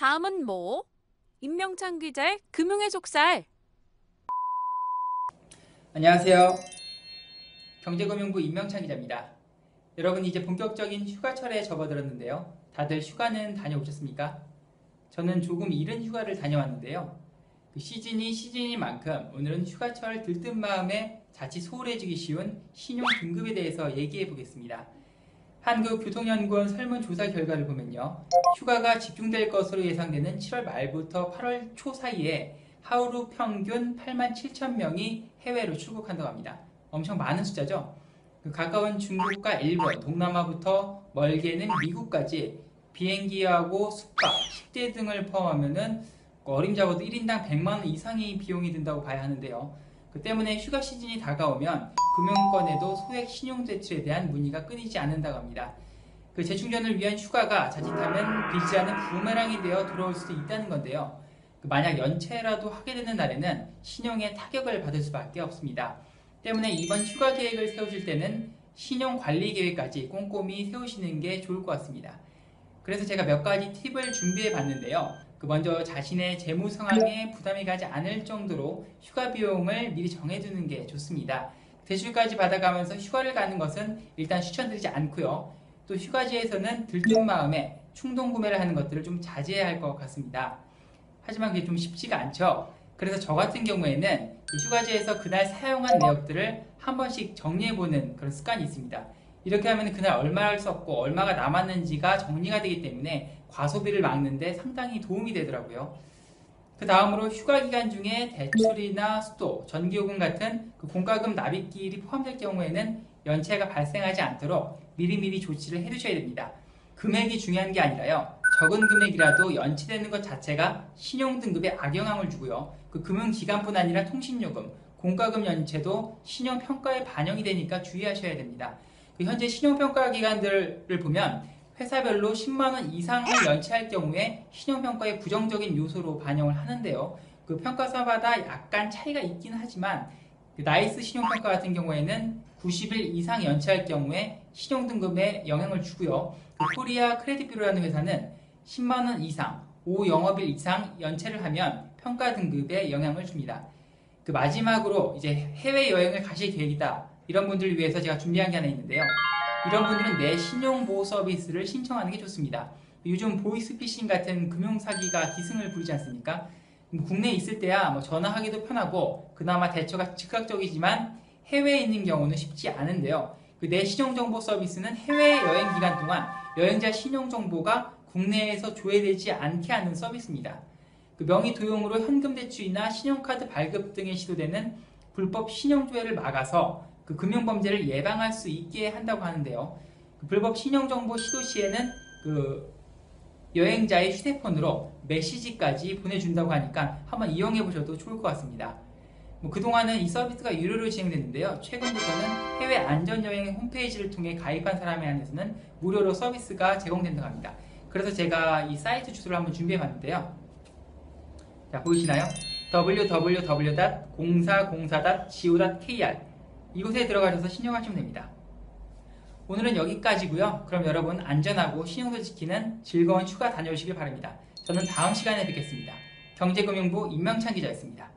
다음은 뭐? 임명찬 기자의 금융의 속살. 안녕하세요. 경제금융부 임명찬 기자입니다. 여러분 이제 본격적인 휴가철에 접어들었는데요. 다들 휴가는 다녀오셨습니까? 저는 조금 이른 휴가를 다녀왔는데요. 그 시즌이 시즌인 만큼 오늘은 휴가철 들뜬 마음에 자칫 소홀해지기 쉬운 신용 등급에 대해서 얘기해 보겠습니다. 한국교통연구원 설문조사 결과를 보면요. 휴가가 집중될 것으로 예상되는 7월 말부터 8월 초 사이에 하루 평균 8만 7천 명이 해외로 출국한다고 합니다. 엄청 많은 숫자죠. 가까운 중국과 일본, 동남아부터 멀게는 미국까지 비행기하고 숙박, 식대 등을 포함하면 어림잡아도 1인당 100만 원 이상의 비용이 든다고 봐야 하는데요. 그 때문에 휴가 시즌이 다가오면 금융권에도 소액 신용대출에 대한 문의가 끊이지 않는다고 합니다. 그 재충전을 위한 휴가가 자칫하면 빌지 않은 부메랑이 되어 돌아올 수도 있다는 건데요. 만약 연체라도 하게 되는 날에는 신용에 타격을 받을 수밖에 없습니다. 때문에 이번 휴가 계획을 세우실 때는 신용관리 계획까지 꼼꼼히 세우시는 게 좋을 것 같습니다. 그래서 제가 몇 가지 팁을 준비해 봤는데요. 먼저 자신의 재무 상황에 부담이 가지 않을 정도로 휴가 비용을 미리 정해두는 게 좋습니다. 대출까지 받아가면서 휴가를 가는 것은 일단 추천드리지 않고요. 또 휴가지에서는 들뜬 마음에 충동 구매를 하는 것들을 좀 자제해야 할 것 같습니다. 하지만 그게 좀 쉽지가 않죠. 그래서 저 같은 경우에는 휴가지에서 그날 사용한 내역들을 한 번씩 정리해보는 그런 습관이 있습니다. 이렇게 하면 그날 얼마를 썼고 얼마가 남았는지가 정리가 되기 때문에 과소비를 막는 데 상당히 도움이 되더라고요. 그 다음으로 휴가 기간 중에 대출이나 수도, 전기요금 같은 그 공과금 납입기일이 포함될 경우에는 연체가 발생하지 않도록 미리미리 조치를 해두셔야 됩니다. 금액이 중요한 게 아니라요. 적은 금액이라도 연체되는 것 자체가 신용등급에 악영향을 주고요. 그 금융기관뿐 아니라 통신요금, 공과금 연체도 신용평가에 반영이 되니까 주의하셔야 됩니다. 현재 신용평가 기관들을 보면 회사별로 10만원 이상을 연체할 경우에 신용평가의 부정적인 요소로 반영을 하는데요. 그 평가사마다 약간 차이가 있긴 하지만 나이스 신용평가 같은 경우에는 90일 이상 연체할 경우에 신용등급에 영향을 주고요. 코리아 크레딧뷰로라는 회사는 10만원 이상, 5영업일 이상 연체를 하면 평가 등급에 영향을 줍니다. 마지막으로 이제 해외여행을 가실 계획이다. 이런 분들을 위해서 제가 준비한 게 하나 있는데요. 이런 분들은 내 신용보호 서비스를 신청하는 게 좋습니다. 요즘 보이스피싱 같은 금융사기가 기승을 부리지 않습니까? 국내에 있을 때야 전화하기도 편하고 그나마 대처가 즉각적이지만 해외에 있는 경우는 쉽지 않은데요. 내 신용정보 서비스는 해외여행 기간 동안 여행자 신용정보가 국내에서 조회되지 않게 하는 서비스입니다. 명의 도용으로 현금 대출이나 신용카드 발급 등에 시도되는 불법 신용조회를 막아서 금융범죄를 예방할 수 있게 한다고 하는데요. 불법 신용정보 시도 시에는 여행자의 휴대폰으로 메시지까지 보내준다고 하니까 한번 이용해 보셔도 좋을 것 같습니다. 그동안은 이 서비스가 유료로 진행됐는데요. 최근부터는 해외 안전여행 홈페이지를 통해 가입한 사람에 한해서는 무료로 서비스가 제공된다고 합니다. 그래서 제가 이 사이트 주소를 한번 준비해 봤는데요. 자, 보이시나요? www.0404.go.kr 이곳에 들어가셔서 신청하시면 됩니다. 오늘은 여기까지고요. 그럼 여러분 안전하고 신용도 지키는 즐거운 휴가 다녀오시길 바랍니다. 저는 다음 시간에 뵙겠습니다. 경제금융부 임명찬 기자였습니다.